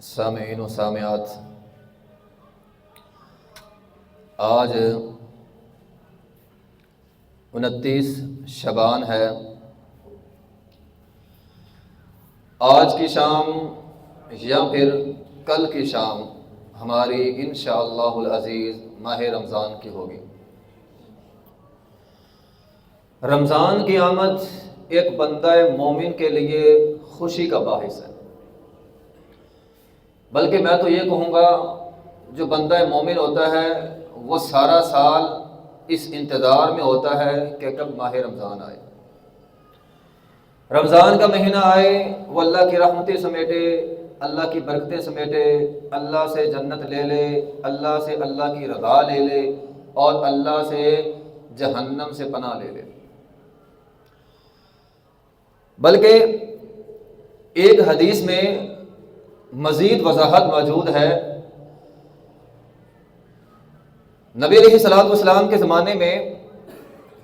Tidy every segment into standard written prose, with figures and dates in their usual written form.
سامعین و سامعات، آج 29 شعبان ہے۔ آج کی شام یا پھر کل کی شام ہماری انشاءاللہ العزیز ماہ رمضان کی ہوگی۔ رمضان کی آمد ایک بندہ مومن کے لیے خوشی کا باعث ہے، بلکہ میں تو یہ کہوں گا جو بندہ مومن ہوتا ہے وہ سارا سال اس انتظار میں ہوتا ہے کہ کب ماہ رمضان آئے، رمضان کا مہینہ آئے، وہ اللہ کی رحمتیں سمیٹے، اللہ کی برکتیں سمیٹے، اللہ سے جنت لے لے، اللہ سے اللہ کی رضا لے لے اور اللہ سے جہنم سے پناہ لے لے۔ بلکہ ایک حدیث میں مزید وضاحت موجود ہے۔ نبی علیہ الصلوۃ والسلام کے زمانے میں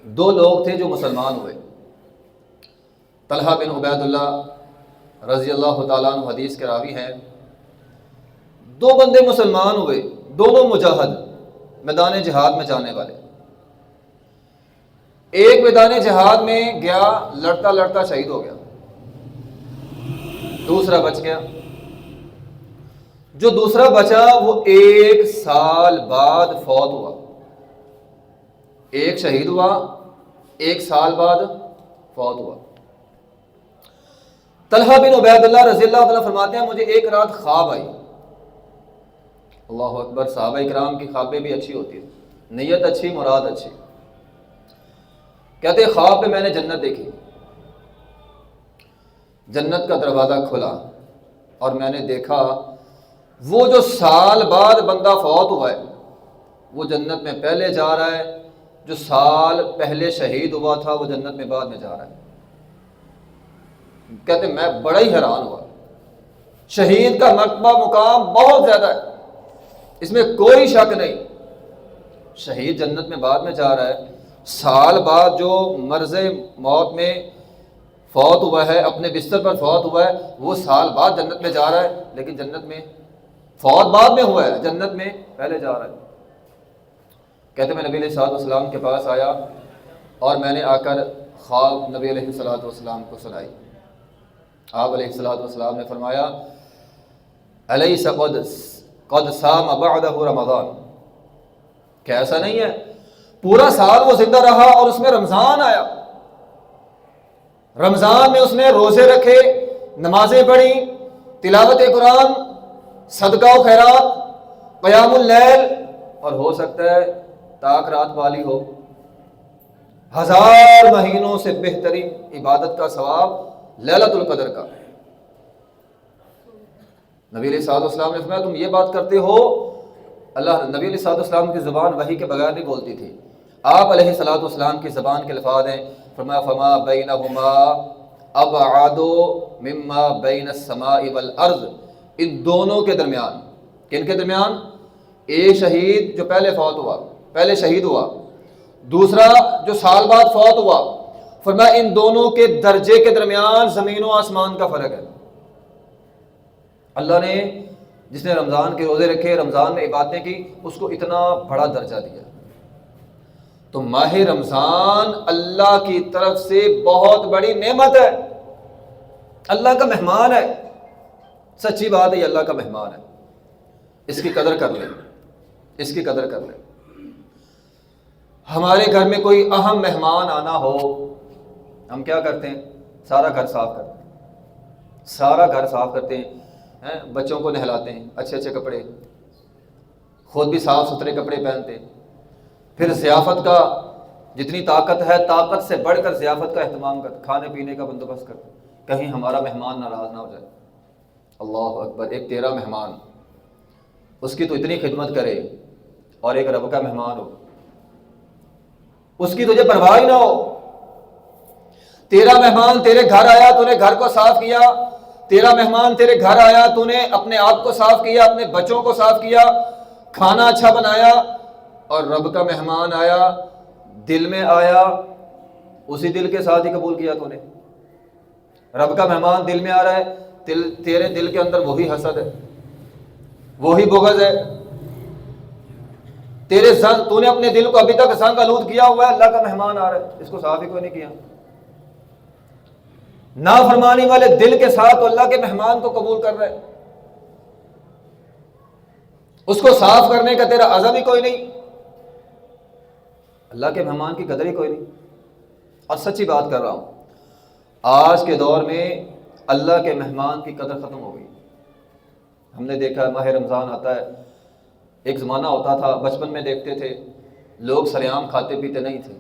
دو لوگ تھے جو مسلمان ہوئے۔ طلحہ بن عبید اللہ رضی اللہ تعالیٰ عنہ حدیث کے راوی ہیں۔ دو بندے مسلمان ہوئے، دونوں مجاہد، میدان جہاد میں جانے والے۔ ایک میدان جہاد میں گیا، لڑتا لڑتا شہید ہو گیا، دوسرا بچ گیا۔ جو دوسرا بچا وہ 1 سال بعد فوت ہوا، ایک شہید ہوا، 1 سال بعد فوت ہوا۔ طلحہ بن عبید اللہ رضی اللہ عنہ فرماتے ہیں مجھے ایک رات خواب آئی۔ اللہ اکبر، صحابہ اکرام کی خوابیں بھی اچھی ہوتی ہیں، نیت اچھی، مراد اچھی۔ کہتے ہیں خواب پہ میں نے جنت دیکھی، جنت کا دروازہ کھلا اور میں نے دیکھا وہ جو سال بعد بندہ فوت ہوا ہے وہ جنت میں پہلے جا رہا ہے، جو سال پہلے شہید ہوا تھا وہ جنت میں بعد میں جا رہا ہے۔ کہتے ہیں میں بڑا ہی حیران ہوا، شہید کا مرتبہ مقام بہت زیادہ ہے، اس میں کوئی شک نہیں، شہید جنت میں بعد میں جا رہا ہے، سال بعد جو مرض موت میں فوت ہوا ہے، اپنے بستر پر فوت ہوا ہے، وہ سال بعد جنت میں جا رہا ہے، لیکن جنت میں فوت بعد میں ہوا ہے، جنت میں پہلے جا رہا ہے۔ کہتے میں نبی علیہ الصلوۃ والسلام کے پاس آیا اور میں نے آ کر خواب نبی علیہ الصلوۃ والسلام کو سنائی۔ آپ علیہ الصلوۃ والسلام نے فرمایا الیس قد صام بعدہ رمضان، کہ ایسا نہیں ہے پورا سال وہ زندہ رہا اور اس میں رمضان آیا، رمضان میں اس نے روزے رکھے، نمازیں پڑھی، تلاوت قرآن، صدقہ و خیرات، قیام اللیل، اور ہو سکتا ہے تاک رات والی ہو۔ 1000 مہینوں سے بہترین عبادت کا ثواب لیلۃ القدر کا۔ نبی علیہ الصلوۃ والسلام نے فرمایا تم یہ بات کرتے ہو، اللہ نبی علیہ الصلوۃ والسلام کی زبان وحی کے بغیر نہیں بولتی تھی، آپ علیہ الصلوۃ والسلام کی زبان کے الفاظ ہیں، فرمایا فما بینہما ابعد مما بین السماء والارض، ان دونوں کے درمیان، کن کے درمیان؟ ایک شہید جو پہلے فوت ہوا، پہلے شہید ہوا، دوسرا جو سال بعد فوت ہوا، فرمایا ان دونوں کے درجے کے درمیان زمین و آسمان کا فرق ہے۔ اللہ نے جس نے رمضان کے روزے رکھے، رمضان میں عبادتیں کی، اس کو اتنا بڑا درجہ دیا۔ تو ماہ رمضان اللہ کی طرف سے بہت بڑی نعمت ہے، اللہ کا مہمان ہے، سچی بات ہے یہ اللہ کا مہمان ہے، اس کی قدر کر لیں، اس کی قدر کر لیں۔ ہمارے گھر میں کوئی اہم مہمان آنا ہو، ہم کیا کرتے ہیں؟ سارا گھر صاف کرتے ہیں، سارا گھر صاف کرتے ہیں، بچوں کو نہلاتے ہیں، اچھے اچھے کپڑے، خود بھی صاف ستھرے کپڑے پہنتے ہیں، پھر ضیافت کا جتنی طاقت ہے طاقت سے بڑھ کر ضیافت کا اہتمام کرتے، کھانے پینے کا بندوبست کرتے، کہیں ہمارا مہمان ناراض نہ ہو جائے۔ اللہ اکبر، ایک تیرا مہمان، اس کی تو اتنی خدمت کرے، اور ایک رب کا مہمان ہو، اس کی تجھے پرواہ ہی نہ ہو۔ تیرا مہمان تیرے گھر آیا، تو نے گھر کو صاف کیا، تیرا مہمان تیرے گھر آیا، تو نے اپنے آپ کو صاف کیا، اپنے بچوں کو صاف کیا، کھانا اچھا بنایا، اور رب کا مہمان آیا، دل میں آیا، اسی دل کے ساتھ ہی قبول کیا تو نے۔ رب کا مہمان دل میں آ رہا ہے، تیرے دل کے اندر وہی حسد ہے، وہی بغض ہے. تیرے زنگ، تو نے اپنے دل کو ابھی تک زنگ آلود کیا ہوا ہے، اللہ کا مہمان آ رہا ہے، اس کو صاف ہی کوئی نہیں کیا. نافرمانی والے دل کے ساتھ تو اللہ کے مہمان کو قبول کر رہے، اس کو صاف کرنے کا تیرا عزم ہی کوئی نہیں. اللہ کے مہمان کی قدر ہی کوئی نہیں. اور سچی بات کر رہا ہوں، آج کے دور میں اللہ کے مہمان کی قدر ختم ہو گئی. ہم نے دیکھا ماہ رمضان آتا ہے، ایک زمانہ ہوتا تھا، بچپن میں دیکھتے تھے لوگ سریعام کھاتے پیتے نہیں تھے.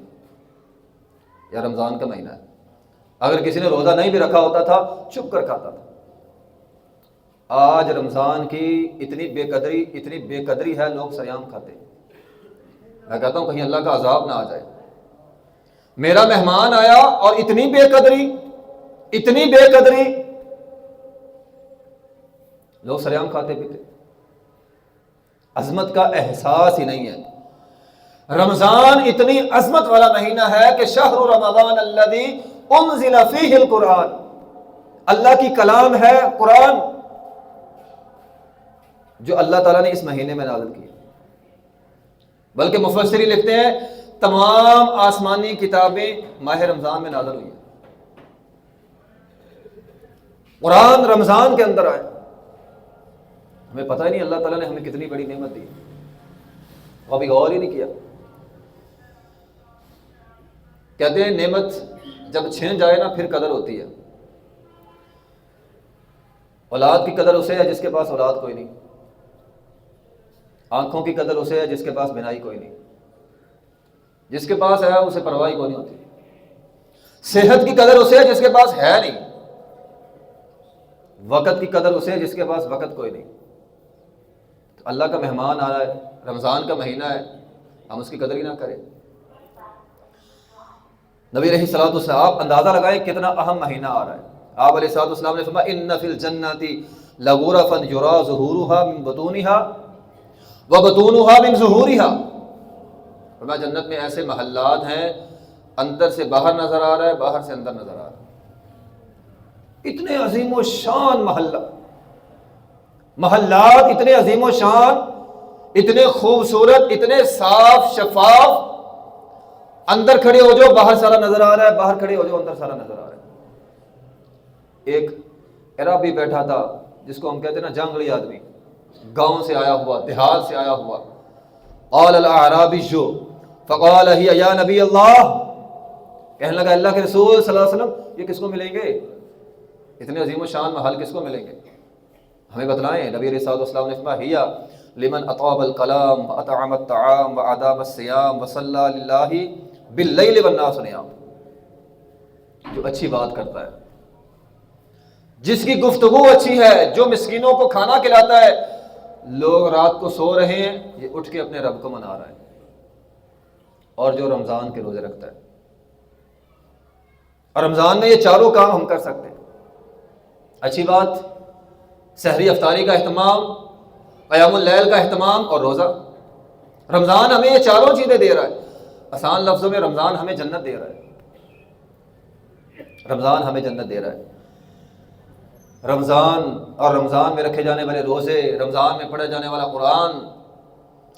یا رمضان کا مہینہ ہے، اگر کسی نے روزہ نہیں بھی رکھا ہوتا تھا چھپ کر کھاتا تھا. آج رمضان کی اتنی بے قدری ہے، لوگ سریعام کھاتے. میں کہتا ہوں کہیں اللہ کا عذاب نہ آ جائے. میرا مہمان آیا اور اتنی بے قدری، لوگ سریعام کھاتے پیتے، عظمت کا احساس ہی نہیں ہے. رمضان اتنی عظمت والا مہینہ ہے کہ شہر رمضان الذی انزل فیہ القرآن، اللہ کی کلام ہے قرآن جو اللہ تعالیٰ نے اس مہینے میں نازل کی. بلکہ مفسرین لکھتے ہیں تمام آسمانی کتابیں ماہ رمضان میں نازل ہوئی ہیں. قرآن رمضان کے اندر آئے. ہمیں پتہ ہی نہیں اللہ تعالیٰ نے ہمیں کتنی بڑی نعمت دی، وہ ابھی غور ہی نہیں کیا. کہتے ہیں نعمت جب چھن جائے نا پھر قدر ہوتی ہے. اولاد کی قدر اسے ہے جس کے پاس اولاد کوئی نہیں. آنکھوں کی قدر اسے ہے جس کے پاس بینائی کوئی نہیں. جس کے پاس ہے اسے پرواہ کوئی نہیں ہوتی. صحت کی قدر اسے ہے جس کے پاس ہے نہیں. وقت کی قدر اسے ہے جس کے پاس وقت کوئی نہیں. تو اللہ کا مہمان آ رہا ہے، رمضان کا مہینہ ہے، ہم اس کی قدر ہی نہ کریں. نبی علیہ الصلوۃ والسلام، آپ اندازہ لگائیں کتنا اہم مہینہ آ رہا ہے. آپ علیہ الصلوۃ والسلام نے فرمایا ان فی الجنۃ لغرفا یرا ظہورها من بطونها وبطونها من ظہورها. فرمایا جنت میں ایسے محلات ہیں اندر سے باہر نظر آ رہا ہے، باہر سے اندر نظر آ رہا ہے. اتنے عظیم و شان محلات اتنے عظیم و شان، اتنے خوبصورت، اتنے صاف شفاف. اندر کھڑے ہو جاؤ باہر سارا نظر آ رہا ہے، باہر کھڑے ہو جاؤ اندر سارا نظر آ رہا ہے. ایک عربی بیٹھا تھا جس کو ہم کہتے ہیں نا جنگلی آدمی، گاؤں سے آیا ہوا، دیہات سے آیا ہوا. قال الاعرابی فقال ہی یا نبی اللہ، کہنے لگا اللہ کے رسول صلی اللہ علیہ وسلم یہ کس کو ملیں گے؟ اتنے عظیم و شان محل کس کو ملیں گے؟ ہمیں بتلائیں. نبی علیہ الصلوۃ والسلام نے فرمایا ہیا لمن اطاب الکلام واطعم الطعام وادام الصیام وصلی للہ باللیل والناس نیام. جو اچھی بات کرتا ہے، جس کی گفتگو اچھی ہے، جو مسکینوں کو کھانا کھلاتا ہے. لوگ رات کو سو رہے ہیں، یہ اٹھ کے اپنے رب کو منا رہا ہے. اور جو رمضان کے روزے رکھتا ہے، اور رمضان میں یہ چاروں کام ہم کر سکتے ہیں. اچھی بات، سحری افطاری کا اہتمام، قیام اللیل کا اہتمام اور روزہ. رمضان ہمیں یہ چاروں چیزیں دے رہا ہے. آسان لفظوں میں رمضان ہمیں جنت دے رہا ہے. رمضان ہمیں جنت دے رہا ہے. رمضان اور رمضان میں رکھے جانے والے روزے، رمضان میں پڑھا جانے والا قرآن،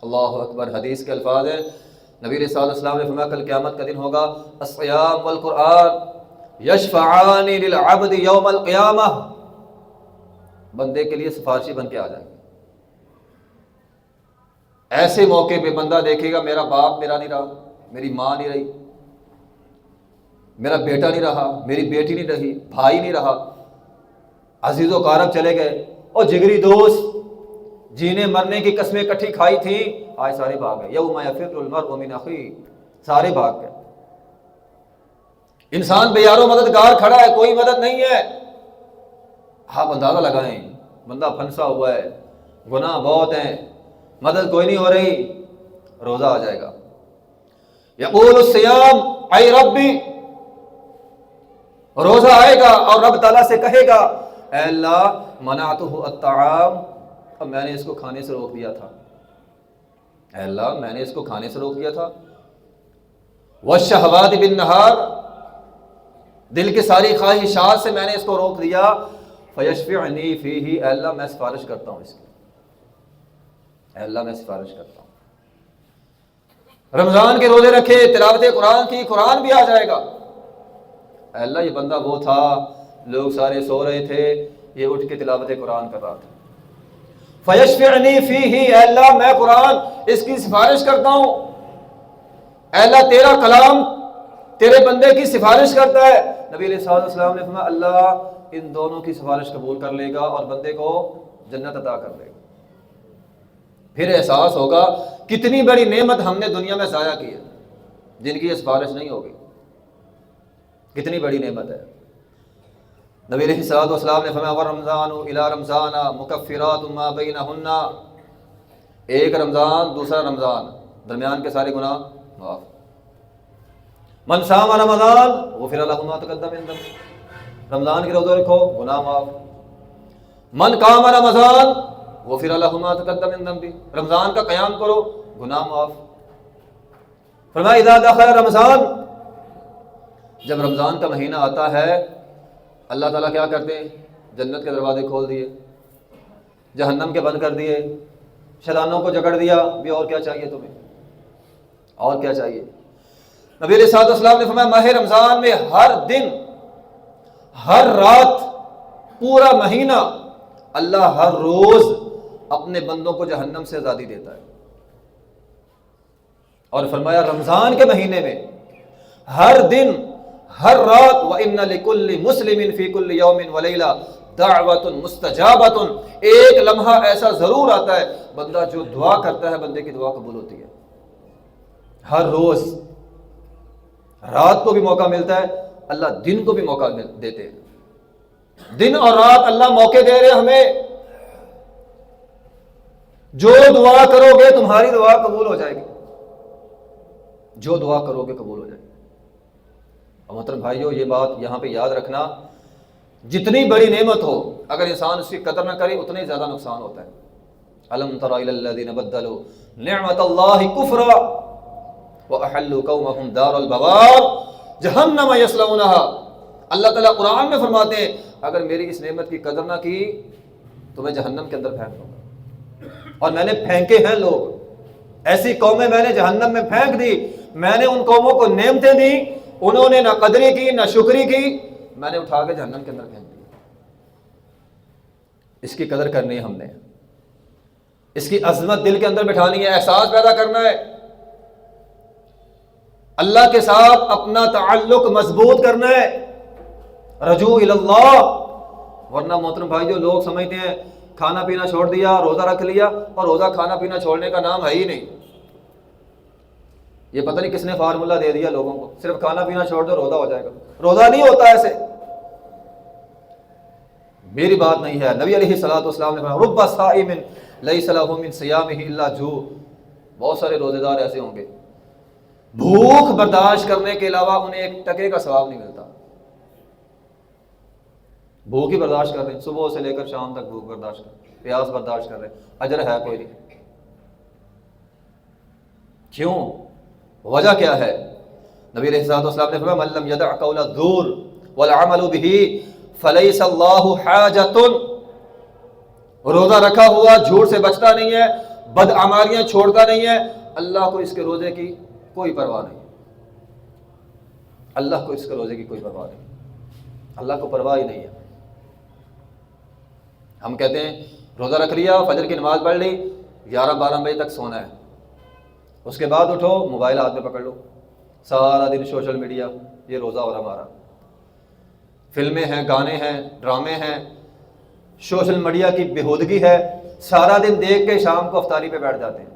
اللہ اکبر. حدیث کے الفاظ ہیں، نبی صلی اللہ علیہ وسلم نے فرمایا کل قیامت کا دن ہوگا، الصیام والقرآن یشفعان للعبد یوم القیامہ. بندے کے لیے سفارشی بن کے آ جائیں گے. ایسے موقع پہ بندہ دیکھے گا میرا باپ میرا نہیں رہا، میری ماں نہیں رہی، میرا بیٹا نہیں رہا، میری بیٹی نہیں رہی، بھائی نہیں رہا، عزیز و قارب چلے گئے، اور جگری دوست جینے مرنے کی قسمیں اکٹھی کھائی تھیں، آج سارے بھاگ گئے. یوم یفر المرء من اخیہ، سارے بھاگ گئے. انسان بے یار و مددگار کھڑا ہے، کوئی مدد نہیں ہے. آپ اندازہ لگائیں، بندہ پھنسا ہوا ہے، گناہ بہت ہیں، مدد کوئی نہیں ہو رہی. روزہ آ جائے گا، یقول الصیام اے ربی، روزہ آئے گا اور رب تعالیٰ سے کہے گا اے اللہ منعتہ الطعام، اب میں نے اس کو کھانے سے روک دیا تھا. اے اللہ میں نے اس کو کھانے سے روک دیا تھا. والشہوات بالنہار، دل کی ساری خواہشات سے میں نے اس کو روک دیا. فیشفعنی فیہ، اے اللہ میں سفارش کرتا ہوں اس کی. اے اللہ میں سفارش کرتا ہوں، رمضان کے روزے رکھے، تلاوت قرآن کی، قرآن بھی آ جائے گا۔ اے اللہ یہ بندہ وہ تھا، لوگ سارے سو رہے تھے، یہ اٹھ کے تلاوت قرآن کر رہا تھا۔ فیشفعنی فیہ، اے اللہ میں قرآن اس کی سفارش کرتا ہوں۔ اے اللہ تیرا کلام تیرے بندے کی سفارش کرتا ہے۔ نبی علیہ الصلوۃ والسلام نے فرمایا اللہ ان دونوں کی سفارش قبول کر لے گا اور بندے کو جنت عطا کر دے گا۔ پھر احساس ہوگا کتنی بڑی نعمت ہم نے دنیا میں ضائع کی ہے جن کی یہ سفارش نہیں ہوگی، کتنی بڑی نعمت ہے۔ نبی علیہ الصلوۃ والسلام نے فرمایا ورمضان الی رمضان مکفرات ما بینہن، ایک رمضان دوسرا رمضان درمیان کے سارے گناہ معاف۔ من صام رمضان غفر له ما تقدم من ذنبه، رمضان کے روزے رکھو گناہ معاف۔ من قام رمضان غفر له ما تقدم من ذنبه، رمضان کا قیام کرو گناہ معاف۔ فرمایا اذا دخل رمضان، جب رمضان کا مہینہ آتا ہے اللہ تعالیٰ کیا کرتے ہیں؟ جنت کے دروازے کھول دیے، جہنم کے بند کر دیے، شیطانوں کو جکڑ دیا، بھی اور کیا چاہیے تمہیں، اور کیا چاہیے؟ نبی علیہ الصلوۃ والسلام نے فرمایا ماہ رمضان میں ہر دن ہر رات پورا مہینہ اللہ ہر روز اپنے بندوں کو جہنم سے آزادی دیتا ہے۔ اور فرمایا رمضان کے مہینے میں ہر دن ہر رات وَإِنَّ لِكُلِّ مُسْلِمٍ فِي كُلِّ يَوْمٍ وَلَيْلَةٍ دَعْوَةٌ مُسْتَجَابَةٌ، ایک لمحہ ایسا ضرور آتا ہے بندہ جو دعا کرتا ہے بندے کی دعا قبول ہوتی ہے۔ ہر روز رات کو بھی موقع ملتا ہے، اللہ دن کو بھی موقع دیتے ہیں، دن اور رات اللہ موقع دے رہے ہمیں، جو دعا کرو گے تمہاری دعا قبول ہو جائے گی، جو دعا کرو گے قبول ہو جائے گی۔ اور محترم بھائیو یہ بات یہاں پہ یاد رکھنا، جتنی بڑی نعمت ہو اگر انسان اس کی قدر نہ کرے اتنا ہی زیادہ نقصان ہوتا ہے۔ الم تر الی الذین بدلوا نعمت اللہ کفرا وَأَحَلُّوا قَوْمَهُمْ دَارَ الْبَوَارِ جہنم یصلونها، اللہ تعالیٰ قرآن میں فرماتے ہیں اگر میری اس نعمت کی قدر نہ کی تو میں جہنم کے اندر پھینک دوں گا، اور میں نے پھینکے ہیں لوگ، ایسی قومیں میں نے جہنم میں پھینک دی۔ میں نے ان قوموں کو نعمتیں دی، انہوں نے نہ قدری کی نہ شکری کی، میں نے اٹھا کے جہنم کے اندر پھینک دی۔ اس کی قدر کرنی ہے ہم نے، اس کی عظمت دل کے اندر بٹھانی ہے، احساس پیدا کرنا ہے، اللہ کے ساتھ اپنا تعلق مضبوط کرنا ہے، رجوع الی اللہ۔ ورنہ محترم بھائی جو لوگ سمجھتے ہیں کھانا پینا چھوڑ دیا روزہ رکھ لیا، اور روزہ کھانا پینا چھوڑنے کا نام ہے ہی نہیں، یہ پتہ نہیں کس نے فارمولہ دے دیا لوگوں کو، صرف کھانا پینا چھوڑ دو روزہ ہو جائے گا، روزہ نہیں ہوتا ایسے، میری بات نہیں ہے۔ نبی علیہ الصلوۃ والسلام نے فرمایا رب صائم لیس لہ من صیامہ الا جوع، بہت سارے روزے دار ایسے ہوں گے بھوک برداشت کرنے کے علاوہ انہیں ایک ٹکے کا ثواب نہیں ملتا، بھوک ہی برداشت کر رہے ہیں، صبح سے لے کر شام تک بھوک برداشت کر رہے ہیں، پیاس برداشت کر رہے ہیں، اجر ہے کوئی نہیں۔ کیوں؟ وجہ کیا ہے؟ نبی علیہ الصلوۃ والسلام نے فرمایا من لم یدع قول الزور والعمل به فلیس اللہ حاجۃ، روزہ رکھا ہوا جھوٹ سے بچتا نہیں ہے، بدعمالیاں چھوڑتا نہیں ہے، اللہ کو اس کے روزے کی کوئی پرواہ نہیں، اللہ کو اس کے روزے کی کوئی پرواہ نہیں، اللہ کو پرواہ ہی نہیں ہے۔ ہم کہتے ہیں روزہ رکھ لیا، فجر کی نماز پڑھ لی، 11-12 بجے تک سونا ہے، اس کے بعد اٹھو موبائل ہاتھ میں پکڑ لو، سارا دن سوشل میڈیا، یہ روزہ اور ہمارا، فلمیں ہیں، گانے ہیں، ڈرامے ہیں، سوشل میڈیا کی بےہودگی ہے، سارا دن دیکھ کے شام کو افطاری پہ بیٹھ جاتے ہیں،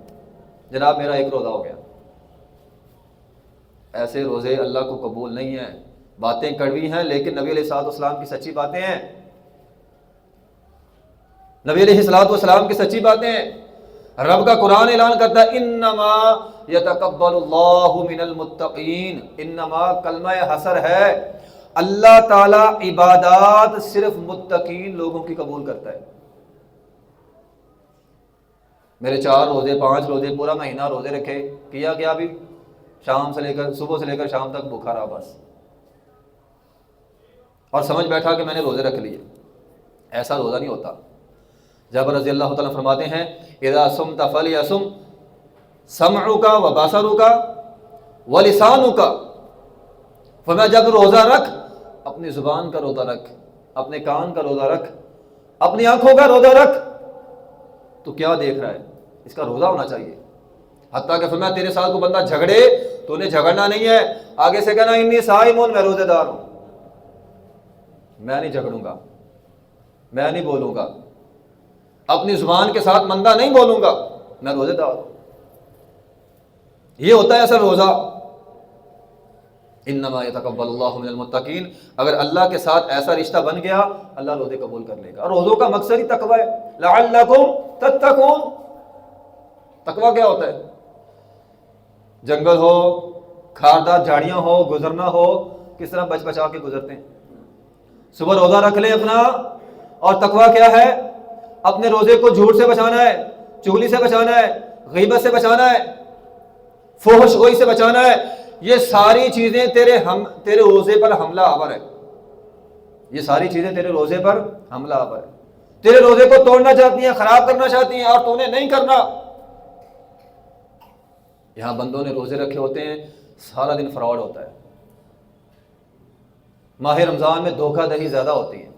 جناب میرا ایک روزہ ہو گیا۔ ایسے روزے اللہ کو قبول نہیں ہیں، باتیں کڑوی ہیں لیکن نبی علیہ الصلوۃ والسلام کی سچی باتیں ہیں، نبی علیہ الصلوۃ والسلام کی سچی باتیں ہیں۔ رب کا قرآن اعلان کرتا ہے انما یتقبل اللہ من المتقین، انما کلمہ حصر ہے، اللہ تعالی عبادات صرف متقین لوگوں کی قبول کرتا ہے۔ میرے 4 روزے 5 روزے پورا مہینہ روزے رکھے، کیا کیا بھی؟ شام سے لے کر صبح سے لے کر شام تک بھوکا رہا بس، اور سمجھ بیٹھا کہ میں نے روزے رکھ لیے، ایسا روزہ نہیں ہوتا۔ جابر رضی اللہ تعالیٰ فرماتے ہیں اذا صمت فلیصم سمعک و بصرک و لسانک، فرمایا جب روزہ رکھ اپنی زبان کا روزہ رکھ، اپنے کان کا روزہ رکھ، اپنی آنکھوں کا روزہ رکھ. تو کیا دیکھ رہا ہے؟ اس کا روزہ ہونا چاہیے. حتیٰ کہ فرمایا تیرے ساتھ کو بندہ جھگڑے تو انہیں جھگڑنا نہیں ہے، آگے سے کہنا انی صائمون، میں روزے دار ہوں. میں نہیں جھگڑوں گا، میں نہیں بولوں گا، اپنی زبان کے ساتھ مندہ نہیں بولوں گا، میں روزے دار ہوں. یہ ہوتا ہے اصل روزہ. انما یتقبل اللہ من المتقین. اگر اللہ کے ساتھ ایسا رشتہ بن گیا اللہ روزے قبول کر لے گا. اور روزوں کا مقصد ہی تقوی ہے. لعلکم تتقون. تقوی کیا ہوتا ہے؟ جنگل ہو، خاردار جھاڑیاں ہو، گزرنا ہو، کس طرح بچ بچا کے گزرتے ہیں. صبح روزہ رکھ لیں اپنا. اور تقوی کیا ہے؟ اپنے روزے کو جھوٹ سے بچانا ہے، چغلی سے بچانا ہے، غیبت سے بچانا ہے، فحش گوئی سے بچانا ہے. یہ ساری چیزیں تیرے روزے پر حملہ آور ہے. یہ ساری چیزیں تیرے روزے پر حملہ آور ہے. تیرے روزے کو توڑنا چاہتی ہیں، خراب کرنا چاہتی ہیں، اور تو نے نہیں کرنا. یہاں بندوں نے روزے رکھے ہوتے ہیں، سارا دن فراڈ ہوتا ہے. ماہ رمضان میں دھوکہ دہی زیادہ ہوتی ہے.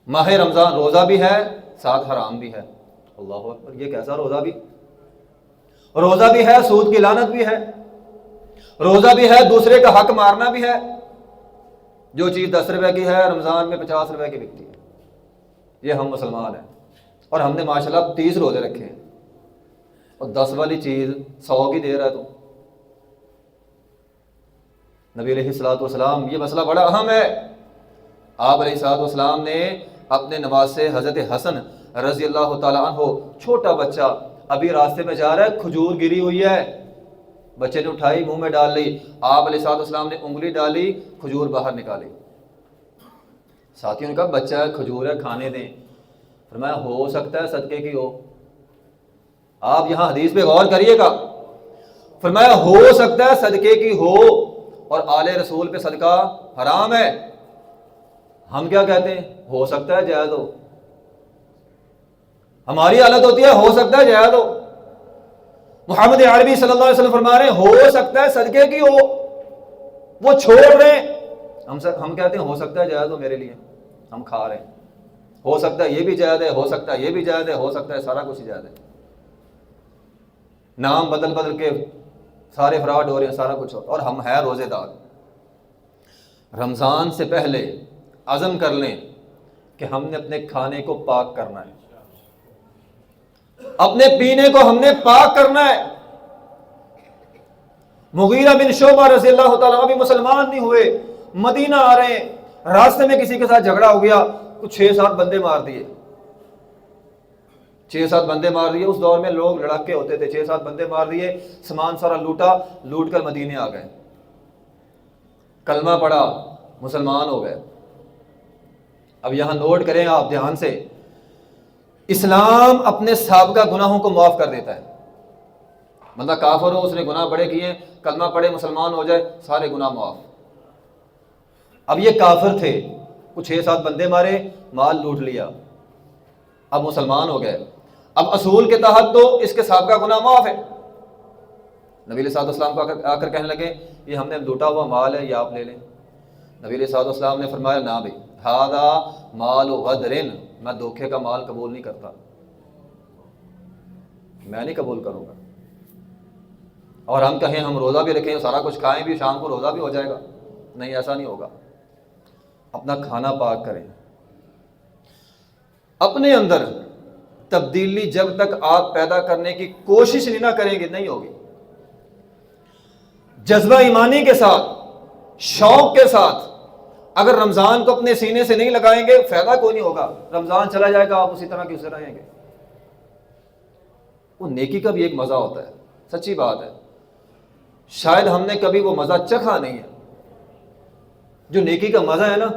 ماہ رمضان روزہ بھی ہے ساتھ حرام بھی ہے. اللہ اکبر، یہ کیسا روزہ بھی؟ روزہ بھی ہے، سود کی لعنت بھی ہے. روزہ بھی ہے، دوسرے کا حق مارنا بھی ہے. جو چیز 10 روپے کی ہے رمضان میں 50 روپے کی بکتی ہے. یہ ہم مسلمان ہیں اور ہم نے ماشاءاللہ 30 روزے رکھے ہیں اور 10 والی چیز 100 کی دے رہا ہے. تو نبی علیہ الصلوۃ والسلام، یہ مسئلہ بڑا اہم ہے. آپ علیہ الصلوۃ والسلام نے اپنے نواسے حضرت حسن رضی اللہ تعالیٰ عنہ، چھوٹا بچہ ابھی راستے میں جا رہا ہے، کھجور گری ہوئی ہے، بچے نے اٹھائی منہ میں ڈال لی. آپ علیہ الصلوۃ والسلام نے انگلی ڈالی، کھجور باہر نکالی. ساتھیوں نے کہا بچہ ہے، کھجور ہے، کھانے دیں. فرمایا ہو سکتا ہے صدقے کی ہو. آپ یہاں حدیث پہ غور کریے گا. فرمایا ہو سکتا ہے صدقے کی ہو، اور آل رسول پہ صدقہ حرام ہے. ہم کیا کہتے ہیں؟ ہو سکتا ہے جائز ہو. ہماری حالت ہوتی ہے ہو سکتا ہے جائز ہو. محمد عربی صلی اللہ علیہ وسلم فرما رہے ہیں ہو سکتا ہے صدقے کی ہو، وہ چھوڑ رہے ہیں. ہم کہتے ہیں ہو سکتا ہے جائز ہو میرے لیے، ہم کھا رہے ہیں. ہو سکتا ہے یہ بھی جائز ہے، ہو سکتا ہے یہ بھی جائز ہے، ہو سکتا ہے سارا کچھ ہی جائز ہے. نام بدل بدل کے سارے فراڈ ہو رہے ہیں، سارا کچھ ہو. اور ہم ہیں روزے دار. رمضان سے پہلے عزم کر لیں کہ ہم نے اپنے کھانے کو پاک کرنا ہے، اپنے پینے کو ہم نے پاک کرنا ہے. مغیرہ بن شعبہ رضی اللہ تعالیٰ ابھی مسلمان نہیں ہوئے، مدینہ آ رہے ہیں، راستے میں کسی کے ساتھ جھگڑا ہو گیا، کچھ 6-7 بندے مار دیے. 6-7 بندے مار دیے. اس دور میں لوگ لڑاکے ہوتے تھے. 6-7 بندے مار دیے، سامان سارا لوٹا، لوٹ کر مدینے آ گئے، کلمہ پڑھا، مسلمان ہو گئے. اب یہاں نوٹ کریں آپ دھیان سے، اسلام اپنے سابقہ گناہوں کو معاف کر دیتا ہے. بندہ کافر ہو، اس نے گناہ بڑے کیے، کلمہ پڑھے، مسلمان ہو جائے، سارے گناہ معاف. اب یہ کافر تھے، کچھ 6-7 بندے مارے، مال لوٹ لیا، اب مسلمان ہو گئے. اب اصول کے تحت تو اس کے سابقہ گناہ معاف ہے. نبی علیہ الصلوۃ والسلام کو آ کر کہنے لگے یہ ہم نے لوٹا ہوا مال ہے، یہ آپ لے لیں. نبی علیہ الصلوۃ والسلام نے فرمایا نہ بھائی، ھذا مال غدر، میں دھوکے کا مال قبول نہیں کرتا، میں نہیں قبول کروں گا. اور ہم کہیں ہم روزہ بھی رکھیں، سارا کچھ کھائیں بھی، شام کو روزہ بھی ہو جائے گا، نہیں، ایسا نہیں ہوگا. اپنا کھانا پاک کریں. اپنے اندر تبدیلی جب تک آپ پیدا کرنے کی کوشش نہیں نہ کریں گے نہیں ہوگی. جذبہ ایمانی کے ساتھ، شوق کے ساتھ اگر رمضان کو اپنے سینے سے نہیں لگائیں گے فائدہ کوئی نہیں ہوگا. رمضان چلا جائے گا، آپ اسی طرح کی اسے رہیں گے. وہ نیکی کا بھی ایک مزہ ہوتا ہے، سچی بات ہے. شاید ہم نے کبھی وہ مزہ چکھا نہیں ہے. جو نیکی کا مزہ ہے نا،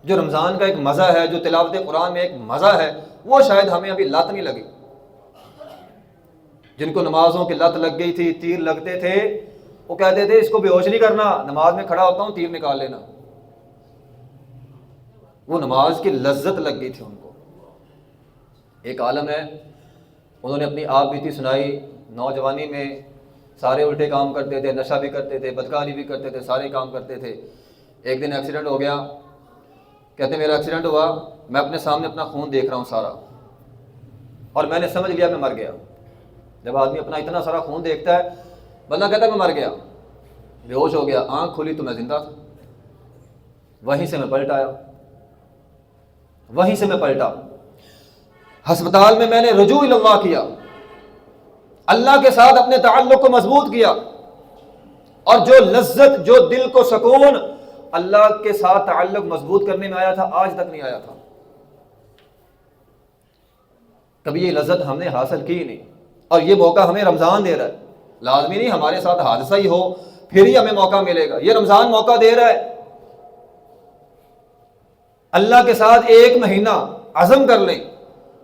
جو رمضان کا ایک مزہ ہے، جو تلاوت قرآن میں ایک مزہ ہے، وہ شاید ہمیں ابھی لت نہیں لگی. جن کو نمازوں کی لت لگ گئی تھی، تیر لگتے تھے، وہ کہتے تھے اس کو بے ہوش نہیں کرنا، نماز میں کھڑا ہوتا ہوں تیر نکال لینا. وہ نماز کی لذت لگ گئی تھی ان کو. ایک عالم ہے، انہوں نے اپنی آپ بیتی سنائی، نوجوانی میں سارے الٹے کام کرتے تھے، نشہ بھی کرتے تھے، بدکاری بھی کرتے تھے، سارے کام کرتے تھے۔ ایک دن ایکسیڈنٹ ہو گیا، کہتے ہیں میرا ایکسیڈنٹ ہوا، میں اپنے سامنے اپنا خون دیکھ رہا ہوں سارا، اور میں نے سمجھ لیا میں مر گیا۔ جب آدمی اپنا اتنا سارا خون دیکھتا ہے، بندہ کہتا ہے میں مر گیا، بے ہوش ہو گیا، آنکھ کھلی تو میں زندہ تھا۔ وہیں سے میں پلٹ آیا، وہیں سے میں پلٹا، ہسپتال میں میں نے رجوع اللہ کیا، اللہ کے ساتھ اپنے تعلق کو مضبوط کیا، اور جو لذت، جو دل کو سکون اللہ کے ساتھ تعلق مضبوط کرنے میں آیا تھا، آج تک نہیں آیا تھا۔ کبھی یہ لذت ہم نے حاصل کی نہیں، اور یہ موقع ہمیں رمضان دے رہا ہے۔ لازمی نہیں ہمارے ساتھ حادثہ ہی ہو پھر ہی ہمیں موقع ملے گا، یہ رمضان موقع دے رہا ہے۔ اللہ کے ساتھ ایک مہینہ عزم کر لیں،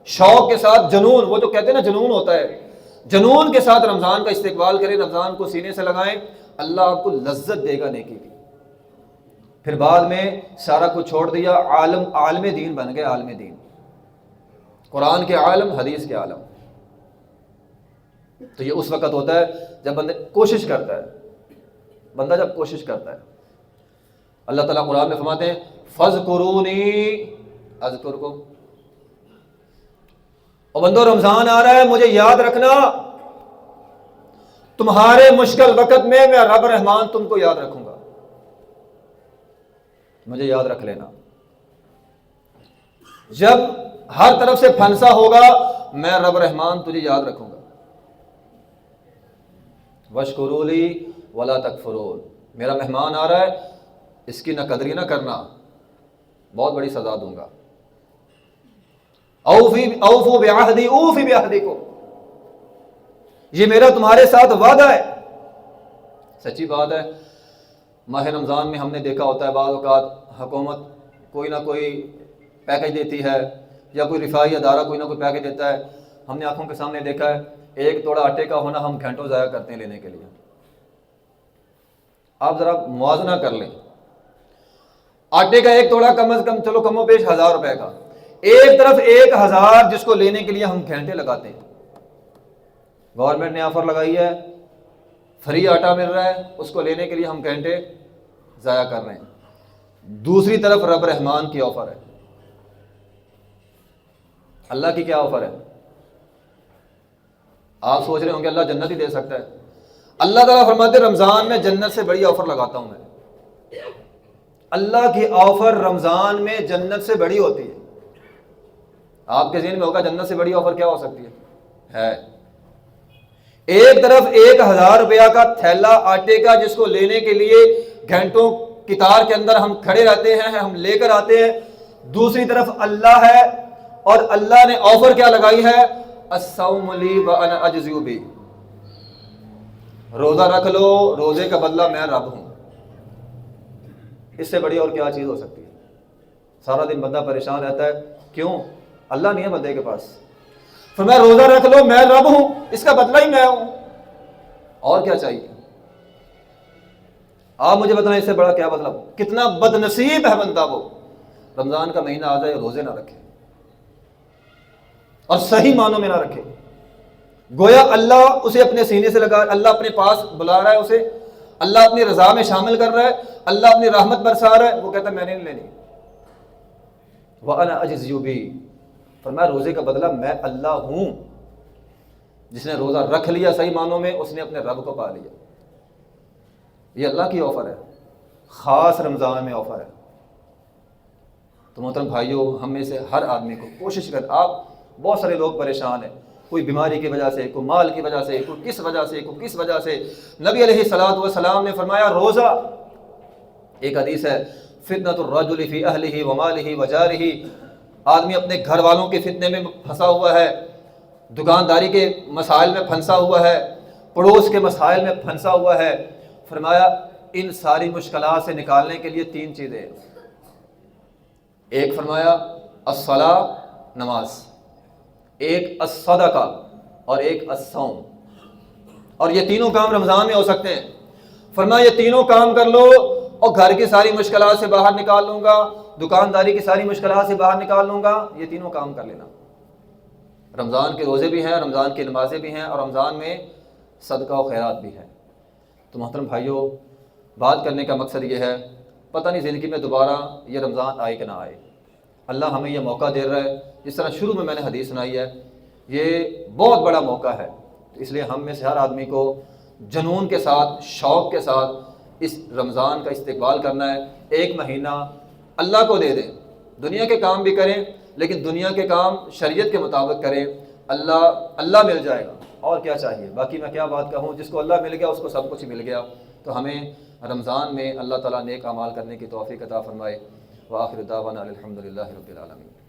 شوق کے ساتھ، جنون، وہ جو کہتے ہیں نا جنون ہوتا ہے، جنون کے ساتھ رمضان کا استقبال کریں، رمضان کو سینے سے لگائیں، اللہ آپ کو لذت دے گا نیکی کی۔ پھر بعد میں سارا کچھ چھوڑ دیا، عالم دین بن گئے، عالم دین، قرآن کے عالم، حدیث کے عالم۔ تو یہ اس وقت ہوتا ہے جب بندہ کوشش کرتا ہے، بندہ جب کوشش کرتا ہے۔ اللہ تعالیٰ قرآن میں فرماتے ہیں فَاذْكُرُونِي أَذْكُرْكُمْ، اور بندو رمضان آ رہا ہے، مجھے یاد رکھنا، تمہارے مشکل وقت میں رب رحمان تم کو یاد رکھوں گا، مجھے یاد رکھ لینا۔ جب ہر طرف سے پھنسا ہوگا، میں رب رحمان تجھے یاد رکھوں گا۔ وَاشْكُرُوا لِي وَلَا تَكْفُرُونَ، میرا مہمان آ رہا ہے، اس کی نہ قدری نہ کرنا، بہت بڑی سزا دوں گا۔ اوفوا بعہدی اوفی بعہدکم، یہ میرا تمہارے ساتھ وعدہ ہے۔ سچی بات ہے، ماہ رمضان میں ہم نے دیکھا ہوتا ہے بعض اوقات حکومت کوئی نہ کوئی پیکج دیتی ہے، یا کوئی رفاہی ادارہ کوئی نہ کوئی پیکج دیتا ہے۔ ہم نے آنکھوں کے سامنے دیکھا ہے، ایک توڑا آٹے کا ہونا ہم گھنٹوں ضائع کرتے ہیں لینے کے لیے۔ آپ ذرا موازنہ کر لیں، آٹے کا ایک توڑا کم از کم، چلو کم و بیش 1000 روپے کا، ایک طرف 1000 جس کو لینے کے لیے ہم گھنٹے لگاتے ہیں۔ گورنمنٹ نے آفر لگائی ہے، فری آٹا مل رہا ہے، اس کو لینے کے لیے ہم گھنٹے ضائع کر رہے ہیں۔ دوسری طرف رب رحمان کی آفر ہے۔ اللہ کی کیا آفر ہے؟ آپ سوچ رہے ہوں کہ اللہ جنت ہی دے سکتا ہے۔ اللہ تعالیٰ فرماتے ہیں رمضان میں جنت سے بڑی آفر لگاتا ہوں میں۔ اللہ کی آفر رمضان میں جنت سے بڑی ہوتی ہے۔ آپ کے ذہن میں ہوگا جنت سے بڑی آفر کیا ہو سکتی ہے؟ ایک طرف 1000 روپیہ کا تھیلا آٹے کا، جس کو لینے کے لیے گھنٹوں قطار کے اندر ہم کھڑے رہتے ہیں، ہم لے کر آتے ہیں۔ دوسری طرف اللہ ہے، اور اللہ نے آفر کیا لگائی ہے؟ الصوم لی وانا اجزی بہ، روزہ رکھ لو، روزے کا بدلہ میں رب ہوں۔ اس سے بڑی اور کیا چیز ہو سکتی ہے؟ سارا دن بندہ پریشان رہتا ہے، کیوں؟ اللہ نہیں ہے بندے کے پاس۔ فرمایا روزہ رکھ لو، میں رب ہوں، اس کا بدلہ ہی میں ہوں، اور کیا چاہیے؟ آپ مجھے بتائیں اس سے بڑا کیا بدلہ؟ کتنا بد نصیب ہے بندہ وہ، رمضان کا مہینہ آ جائے روزے نہ رکھے، اور صحیح معنوں میں نہ رکھے۔ گویا اللہ اسے اپنے سینے سے لگا، اللہ اپنے پاس بلا رہا ہے اسے، اللہ اپنی رضا میں شامل کر رہا ہے، اللہ اپنی رحمت برسا رہا ہے، وہ کہتا ہے میں نے نہیں لینی۔ وَأَنَا أَجْزِئُ بِهِ، فرمایا روزے کا بدلہ میں اللہ ہوں۔ جس نے روزہ رکھ لیا صحیح معنوں میں، اس نے اپنے رب کو پا لیا۔ یہ اللہ کی آفر ہے، خاص رمضان میں آفر ہے۔ تو محترم بھائیوں، ہم میں سے ہر آدمی کو کوشش کر، آپ بہت سارے لوگ پریشان ہیں، کوئی بیماری کی وجہ سے، کوئی مال کی وجہ سے، کوئی کس وجہ سے، کوئی کس وجہ سے۔ نبی علیہ الصلوۃ والسلام نے فرمایا روزہ، ایک حدیث ہے فتنۃ الرجل فی اہلہ ومالہ وجارہ، آدمی اپنے گھر والوں کے فتنے میں پھنسا ہوا ہے، دکانداری کے مسائل میں پھنسا ہوا ہے، پڑوس کے مسائل میں پھنسا ہوا ہے۔ فرمایا ان ساری مشکلات سے نکالنے کے لیے 3 چیزیں، ایک فرمایا الصلاۃ، نماز، ایک الصدقہ، اور ایک الصوم، اور یہ تینوں کام رمضان میں ہو سکتے ہیں۔ فرمایا یہ تینوں کام کر لو اور گھر کی ساری مشکلات سے باہر نکال لوں گا، دکانداری کی ساری مشکلات سے باہر نکال لوں گا، یہ تینوں کام کر لینا۔ رمضان کے روزے بھی ہیں، رمضان کی نمازیں بھی ہیں، اور رمضان میں صدقہ و خیرات بھی ہیں۔ تو محترم بھائیوں، بات کرنے کا مقصد یہ ہے، پتہ نہیں زندگی میں دوبارہ یہ رمضان آئے کہ نہ آئے۔ اللہ ہمیں یہ موقع دے رہا ہے، جس طرح شروع میں نے حدیث سنائی ہے، یہ بہت بڑا موقع ہے۔ تو اس لیے ہم میں سے ہر آدمی کو جنون کے ساتھ، شوق کے ساتھ اس رمضان کا استقبال کرنا ہے۔ ایک مہینہ اللہ کو دے دیں، دنیا کے کام بھی کریں، لیکن دنیا کے کام شریعت کے مطابق کریں، اللہ مل جائے گا، اور کیا چاہیے۔ باقی میں کیا بات کہوں، جس کو اللہ مل گیا اس کو سب کچھ مل گیا۔ تو ہمیں رمضان میں اللہ تعالیٰ نیک اعمال کرنے کی توفیق عطا فرمائے۔ وآخر دعوانا الحمدللہ رب العالمین۔